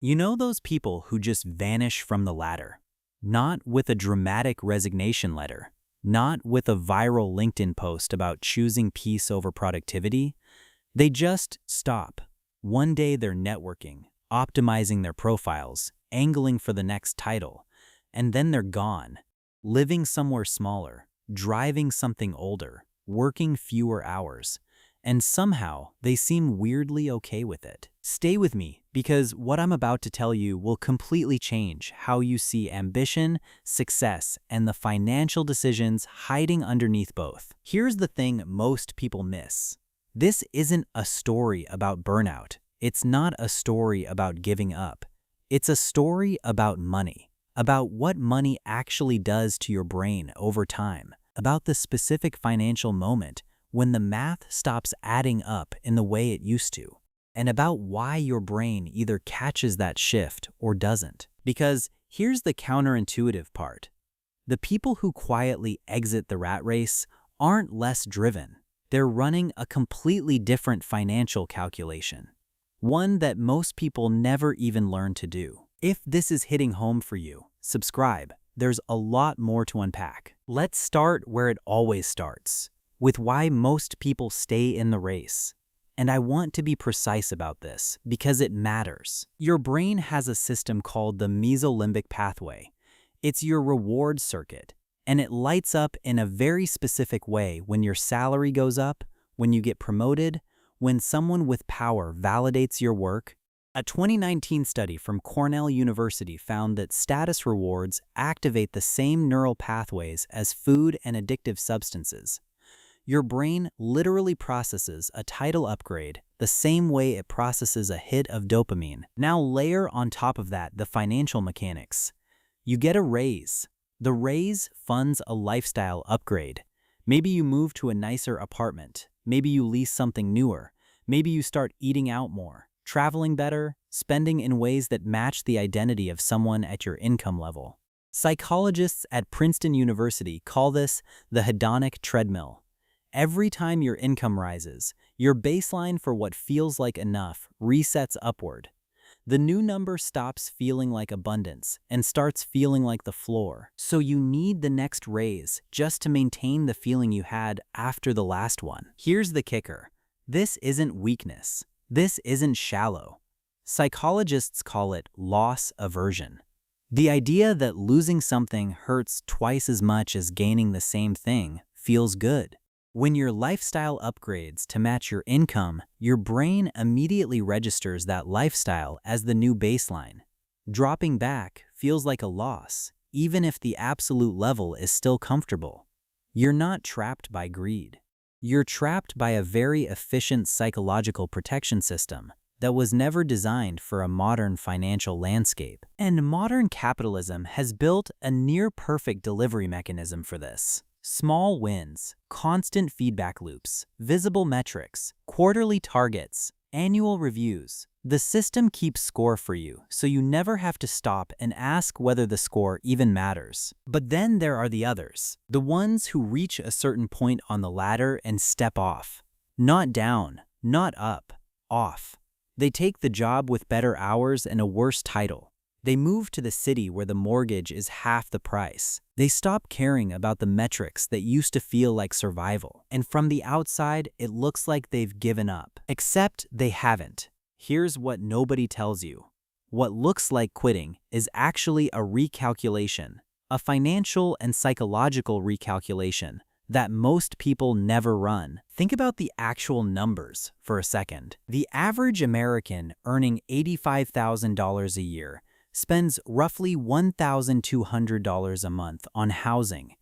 You know those people who just vanish from the ladder? Not with a dramatic resignation letter, not with a viral LinkedIn post about choosing peace over productivity. They just stop. One day they're networking, optimizing their profiles, angling for the next title, and then they're gone, living somewhere smaller, driving something older, working fewer hours. And somehow they seem weirdly okay with it. Stay with me, because what I'm about to tell you will completely change how you see ambition, success, and the financial decisions hiding underneath both. Here's the thing most people miss. This isn't a story about burnout. It's not a story about giving up. It's a story about money, about what money actually does to your brain over time, about the specific financial moment when the math stops adding up in the way it used to, and about why your brain either catches that shift or doesn't. Because here's the counterintuitive part. The people who quietly exit the rat race aren't less driven. They're running a completely different financial calculation, one that most people never even learn to do. If this is hitting home for you, subscribe. There's a lot more to unpack. Let's start where it always starts, with why most people stay in the race. And I want to be precise about this because it matters. Your brain has a system called the mesolimbic pathway. It's your reward circuit, and it lights up in a very specific way when your salary goes up, when you get promoted, when someone with power validates your work. A 2019 study from Cornell University found that status rewards activate the same neural pathways as food and addictive substances. Your brain literally processes a title upgrade the same way it processes a hit of dopamine. Now layer on top of that the financial mechanics. You get a raise. The raise funds a lifestyle upgrade. Maybe you move to a nicer apartment. Maybe you lease something newer. Maybe you start eating out more, traveling better, spending in ways that match the identity of someone at your income level. Psychologists at Princeton University call this the hedonic treadmill. Every time your income rises, your baseline for what feels like enough resets upward. The new number stops feeling like abundance and starts feeling like the floor. So you need the next raise just to maintain the feeling you had after the last one. Here's the kicker. This isn't weakness. This isn't shallow. Psychologists call it loss aversion. The idea that losing something hurts twice as much as gaining the same thing feels good. When your lifestyle upgrades to match your income, your brain immediately registers that lifestyle as the new baseline. Dropping back feels like a loss, even if the absolute level is still comfortable. You're not trapped by greed. You're trapped by a very efficient psychological protection system that was never designed for a modern financial landscape. And modern capitalism has built a near-perfect delivery mechanism for this. Small wins, constant feedback loops, visible metrics, quarterly targets, annual reviews. The system keeps score for you, so you never have to stop and ask whether the score even matters. But then there are the others, the ones who reach a certain point on the ladder and step off. Not down, not up, off. They take the job with better hours and a worse title. They move to the city where the mortgage is half the price. They stop caring about the metrics that used to feel like survival. And from the outside, it looks like they've given up. Except they haven't. Here's what nobody tells you. What looks like quitting is actually a recalculation, a financial and psychological recalculation that most people never run. Think about the actual numbers for a second. The average American earning $85,000 a year spends roughly $1,200 a month on housing,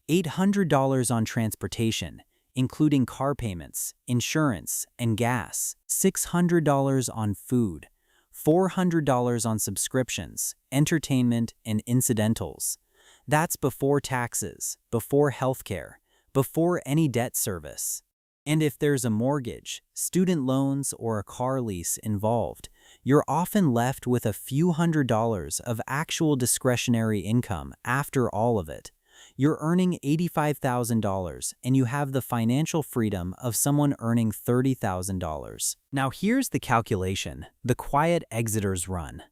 $800 on transportation, including car payments, insurance, and gas, $600 on food, $400 on subscriptions, entertainment, and incidentals. That's before taxes, before healthcare, before any debt service. And if there's a mortgage, student loans, or a car lease involved, you're often left with a few $100s of actual discretionary income after all of it. You're earning $85,000 and you have the financial freedom of someone earning $30,000. Now here's the calculation, the quiet exitors run.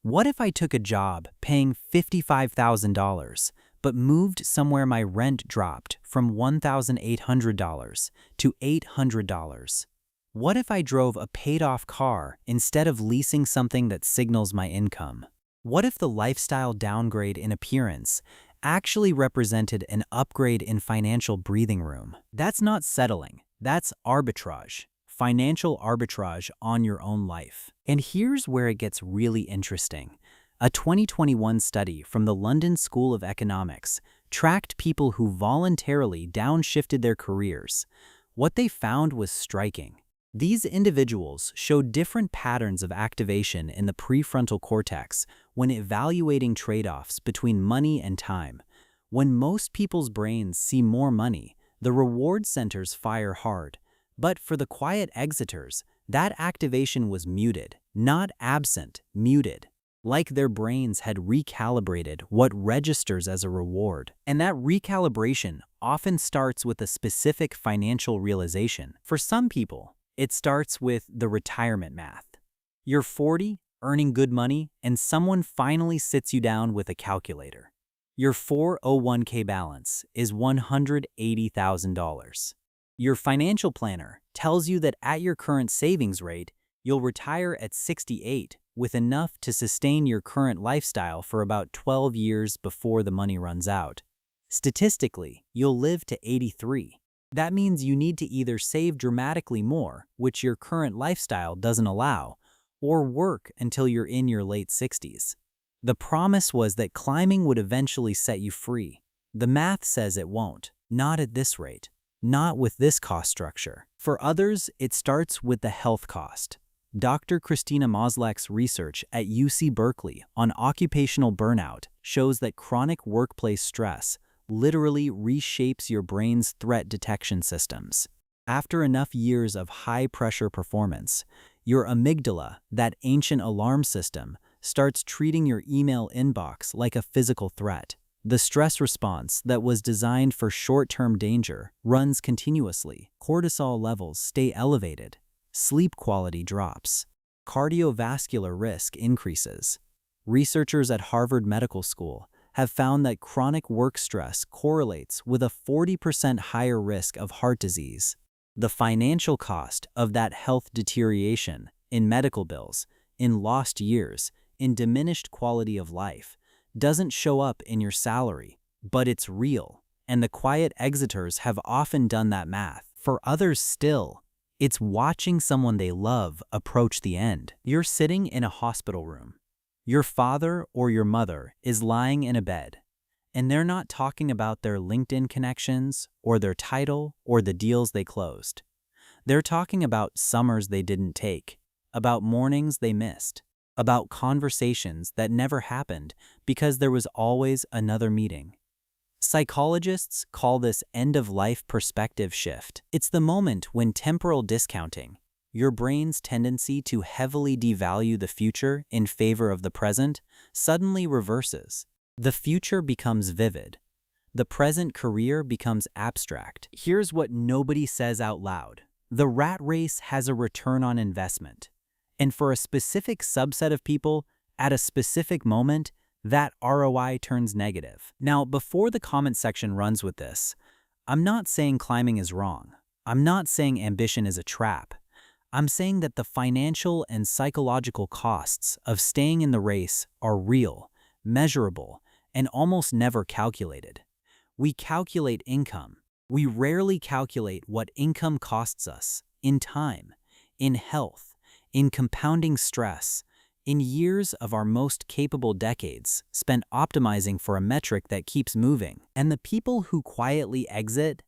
What if I took a job paying $55,000, but moved somewhere my rent dropped from $1,800 to $800? What if I drove a paid-off car instead of leasing something that signals my income? What if the lifestyle downgrade in appearance actually represented an upgrade in financial breathing room? That's not settling, that's arbitrage. Financial arbitrage on your own life. And here's where it gets really interesting. A 2021 study from the London School of Economics tracked people who voluntarily downshifted their careers. What they found was striking. These individuals showed different patterns of activation in the prefrontal cortex when evaluating trade-offs between money and time. When most people's brains see more money, the reward centers fire hard. But for the quiet exitors, that activation was muted, not absent, muted. Like their brains had recalibrated what registers as a reward. And that recalibration often starts with a specific financial realization. For some people, it starts with the retirement math. You're 40, earning good money, and someone finally sits you down with a calculator. Your 401k balance is $180,000. Your financial planner tells you that at your current savings rate, you'll retire at 68 with enough to sustain your current lifestyle for about 12 years before the money runs out. Statistically, you'll live to 83. That means you need to either save dramatically more, which your current lifestyle doesn't allow, or work until you're in your late 60s. The promise was that climbing would eventually set you free. The math says it won't, not at this rate. Not with this cost structure. For others, it starts with the health cost. Dr. Christina Maslach's research at UC Berkeley on occupational burnout shows that chronic workplace stress literally reshapes your brain's threat detection systems. After enough years of high-pressure performance, your amygdala, that ancient alarm system, starts treating your email inbox like a physical threat. The stress response that was designed for short-term danger runs continuously. Cortisol levels stay elevated. Sleep quality drops. Cardiovascular risk increases. Researchers at Harvard Medical School have found that chronic work stress correlates with a 40% higher risk of heart disease. The financial cost of that health deterioration in medical bills, in lost years, in diminished quality of life, doesn't show up in your salary, but it's real, and the quiet exitors have often done that math. For others still, it's watching someone they love approach the end. You're sitting in a hospital room. Your father or your mother is lying in a bed, and they're not talking about their LinkedIn connections or their title or the deals they closed. They're talking about summers they didn't take, about mornings they missed, about conversations that never happened because there was always another meeting. Psychologists call this end-of-life perspective shift. It's the moment when temporal discounting, your brain's tendency to heavily devalue the future in favor of the present, suddenly reverses. The future becomes vivid. The present career becomes abstract. Here's what nobody says out loud. The rat race has a return on investment. And for a specific subset of people, at a specific moment, that ROI turns negative. Now, before the comment section runs with this, I'm not saying climbing is wrong. I'm not saying ambition is a trap. I'm saying that the financial and psychological costs of staying in the race are real, measurable, and almost never calculated. We calculate income. We rarely calculate what income costs us in time, in health, in compounding stress, in years of our most capable decades spent optimizing for a metric that keeps moving. And the people who quietly exit,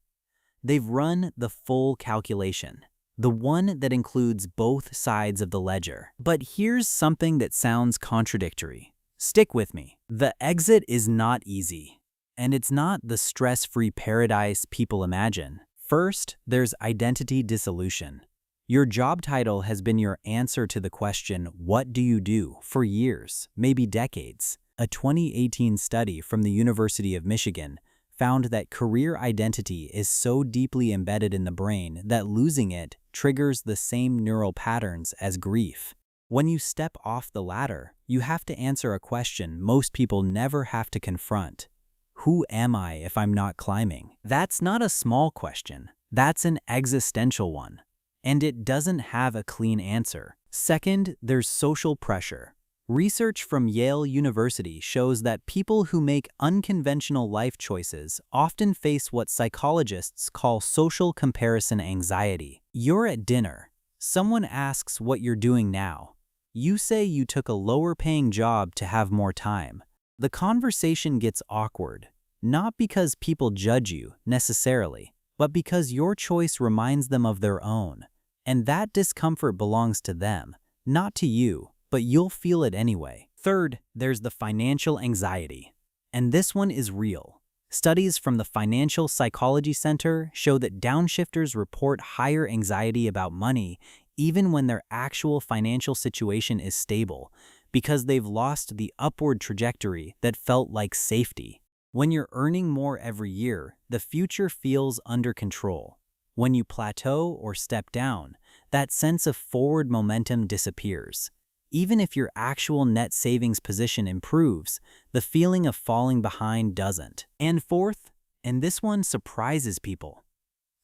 they've run the full calculation, the one that includes both sides of the ledger. But here's something that sounds contradictory. Stick with me. The exit is not easy, and it's not the stress-free paradise people imagine. First, there's identity dissolution. Your job title has been your answer to the question, what do you do, for years, maybe decades. A 2018 study from the University of Michigan found that career identity is so deeply embedded in the brain that losing it triggers the same neural patterns as grief. When you step off the ladder, you have to answer a question most people never have to confront. Who am I if I'm not climbing? That's not a small question. That's an existential one. And it doesn't have a clean answer. Second, there's social pressure. Research from Yale University shows that people who make unconventional life choices often face what psychologists call social comparison anxiety. You're at dinner. Someone asks what you're doing now. You say you took a lower-paying job to have more time. The conversation gets awkward, not because people judge you, necessarily, but because your choice reminds them of their own. And that discomfort belongs to them, not to you, but you'll feel it anyway. Third, there's the financial anxiety. And this one is real. Studies from the Financial Psychology Center show that downshifters report higher anxiety about money even when their actual financial situation is stable, because they've lost the upward trajectory that felt like safety. When you're earning more every year, the future feels under control. When you plateau or step down, that sense of forward momentum disappears. Even if your actual net savings position improves, the feeling of falling behind doesn't. And fourth, and this one surprises people,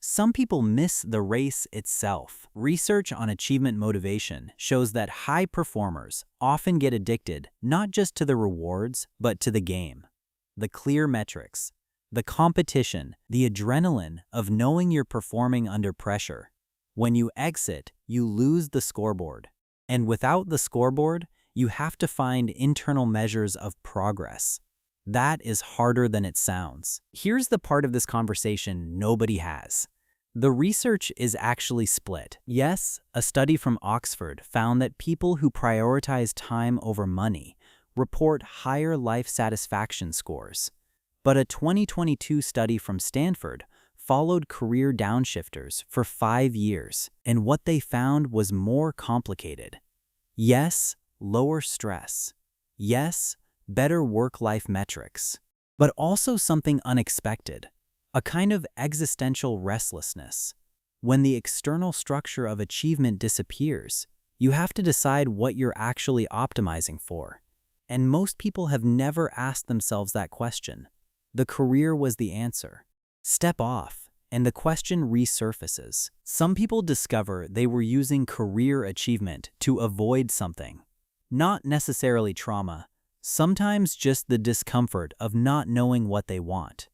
some people miss the race itself. Research on achievement motivation shows that high performers often get addicted not just to the rewards, but to the game. The clear metrics, the competition, the adrenaline of knowing you're performing under pressure. When you exit, you lose the scoreboard. And without the scoreboard, you have to find internal measures of progress. That is harder than it sounds. Here's the part of this conversation nobody has. The research is actually split. Yes, a study from Oxford found that people who prioritize time over money report higher life satisfaction scores. But a 2022 study from Stanford followed career downshifters for 5 years, and what they found was more complicated. Yes, lower stress. Yes, better work-life metrics. But also something unexpected, a kind of existential restlessness. When the external structure of achievement disappears, you have to decide what you're actually optimizing for. And most people have never asked themselves that question. The career was the answer. Step off, and the question resurfaces. Some people discover they were using career achievement to avoid something. Not necessarily trauma, sometimes just the discomfort of not knowing what they want.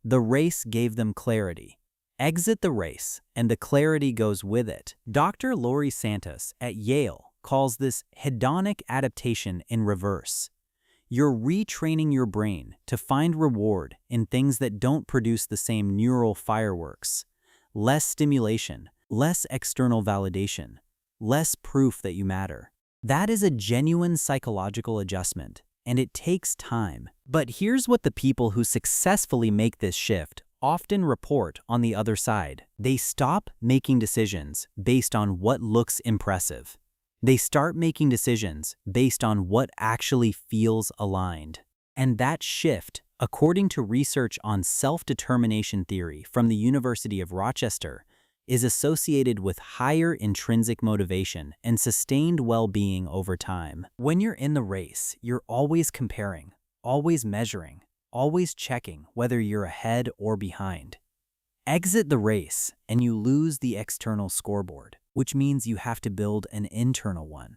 The race gave them clarity. Exit the race, and the clarity goes with it. Dr. Laurie Santos at Yale calls this hedonic adaptation in reverse. You're retraining your brain to find reward in things that don't produce the same neural fireworks. Less stimulation, less external validation, less proof that you matter. That is a genuine psychological adjustment, and it takes time. But here's what the people who successfully make this shift often report on the other side. They stop making decisions based on what looks impressive. They start making decisions based on what actually feels aligned. And that shift, according to research on self-determination theory from the University of Rochester, is associated with higher intrinsic motivation and sustained well-being over time. When you're in the race, you're always comparing, always measuring, always checking whether you're ahead or behind. Exit the race, and you lose the external scoreboard, which means you have to build an internal one.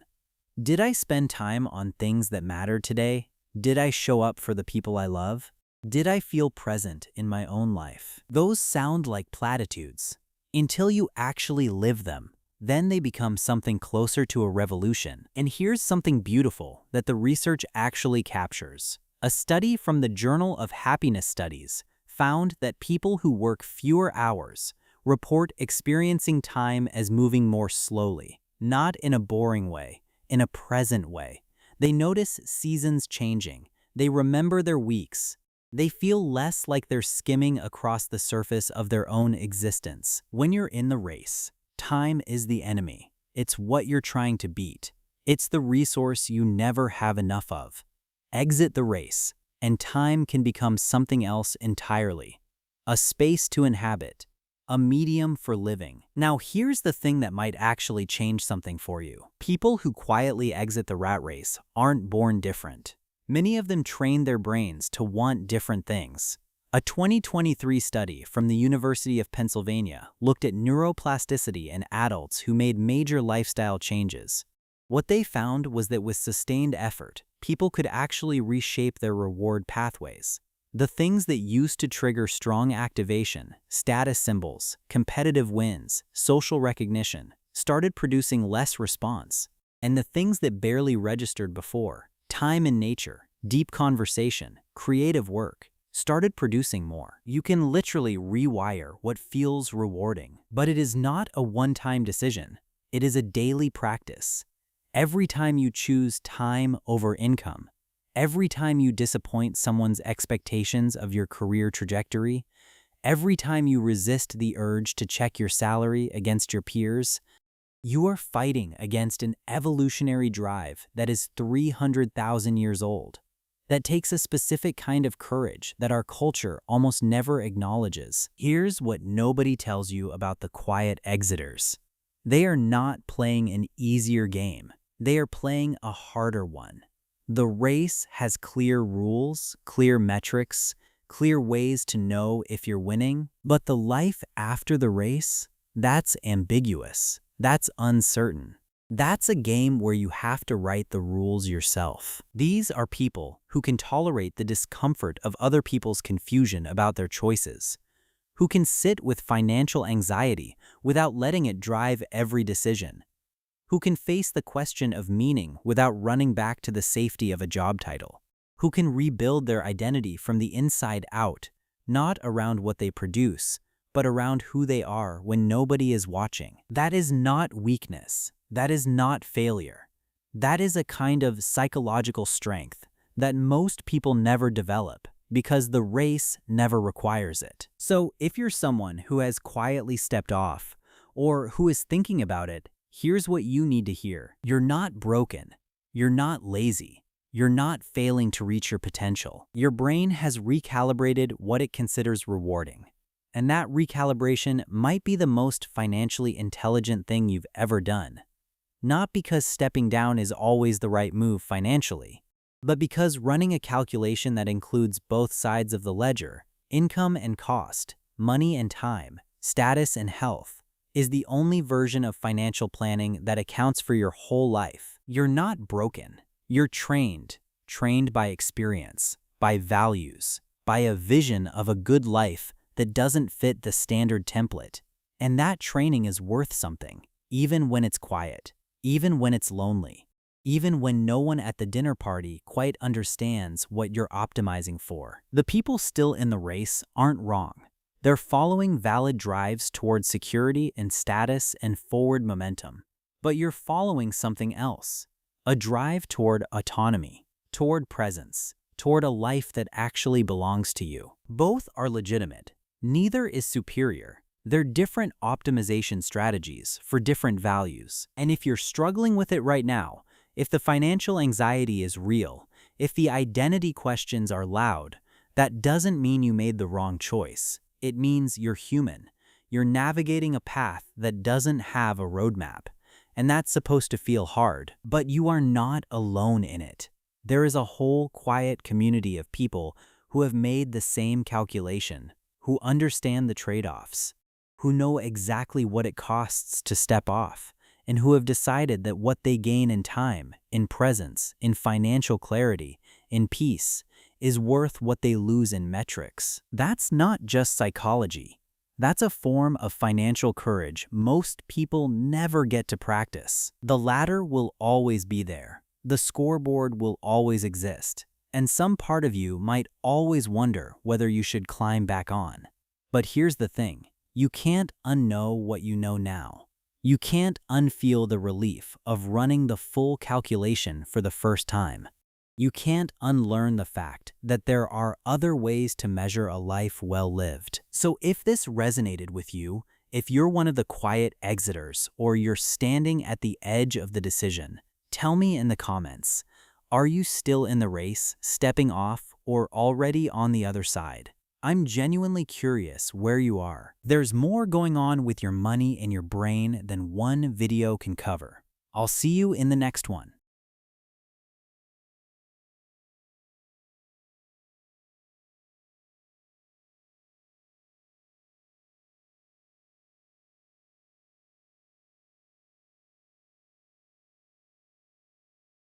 Did I spend time on things that mattered today? Did I show up for the people I love? Did I feel present in my own life? Those sound like platitudes. Until you actually live them, then they become something closer to a revolution. And here's something beautiful that the research actually captures. A study from the Journal of Happiness Studies found that people who work fewer hours report experiencing time as moving more slowly, not in a boring way, in a present way. They notice seasons changing. They remember their weeks. They feel less like they're skimming across the surface of their own existence. When you're in the race, time is the enemy. It's what you're trying to beat. It's the resource you never have enough of. Exit the race, and time can become something else entirely. A space to inhabit, a medium for living. Now, here's the thing that might actually change something for you. People who quietly exit the rat race aren't born different. Many of them train their brains to want different things. A 2023 study from the University of Pennsylvania looked at neuroplasticity in adults who made major lifestyle changes. What they found was that with sustained effort, people could actually reshape their reward pathways. The things that used to trigger strong activation, status symbols, competitive wins, social recognition, started producing less response. And the things that barely registered before, time in nature, deep conversation, creative work, started producing more. You can literally rewire what feels rewarding, but it is not a one-time decision. It is a daily practice. Every time you choose time over income, every time you disappoint someone's expectations of your career trajectory, every time you resist the urge to check your salary against your peers, you are fighting against an evolutionary drive that is 300,000 years old, that takes a specific kind of courage that our culture almost never acknowledges. Here's what nobody tells you about the quiet exiters. They are not playing an easier game. They are playing a harder one. The race has clear rules, clear metrics, clear ways to know if you're winning, but the life after the race, that's ambiguous. That's uncertain. That's a game where you have to write the rules yourself. These are people who can tolerate the discomfort of other people's confusion about their choices, who can sit with financial anxiety without letting it drive every decision, who can face the question of meaning without running back to the safety of a job title, who can rebuild their identity from the inside out, not around what they produce, but around who they are when nobody is watching. That is not weakness. That is not failure. That is a kind of psychological strength that most people never develop because the race never requires it. So if you're someone who has quietly stepped off or who is thinking about it, here's what you need to hear. You're not broken. You're not lazy. You're not failing to reach your potential. Your brain has recalibrated what it considers rewarding. And that recalibration might be the most financially intelligent thing you've ever done. Not because stepping down is always the right move financially, but because running a calculation that includes both sides of the ledger, income and cost, money and time, status and health, is the only version of financial planning that accounts for your whole life. You're not broken. You're trained by experience, by values, by a vision of a good life that doesn't fit the standard template. And that training is worth something, even when it's quiet, even when it's lonely, even when no one at the dinner party quite understands what you're optimizing for. The people still in the race aren't wrong. They're following valid drives toward security and status and forward momentum. But you're following something else, a drive toward autonomy, toward presence, toward a life that actually belongs to you. Both are legitimate. Neither is superior. They're different optimization strategies for different values. And if you're struggling with it right now, if the financial anxiety is real, if the identity questions are loud, that doesn't mean you made the wrong choice. It means you're human. You're navigating a path that doesn't have a roadmap. And that's supposed to feel hard, but you are not alone in it. There is a whole quiet community of people who have made the same calculation, who understand the trade-offs, who know exactly what it costs to step off, and who have decided that what they gain in time, in presence, in financial clarity, in peace, is worth what they lose in metrics. That's not just psychology. That's a form of financial courage most people never get to practice. The ladder will always be there. The scoreboard will always exist. And some part of you might always wonder whether you should climb back on. But here's the thing. You can't unknow what you know now. You can't unfeel the relief of running the full calculation for the first time. You can't unlearn the fact that there are other ways to measure a life well lived. So if this resonated with you, if you're one of the quiet exiters or you're standing at the edge of the decision, tell me in the comments. Are you still in the race, stepping off, or already on the other side? I'm genuinely curious where you are. There's more going on with your money and your brain than one video can cover. I'll see you in the next one.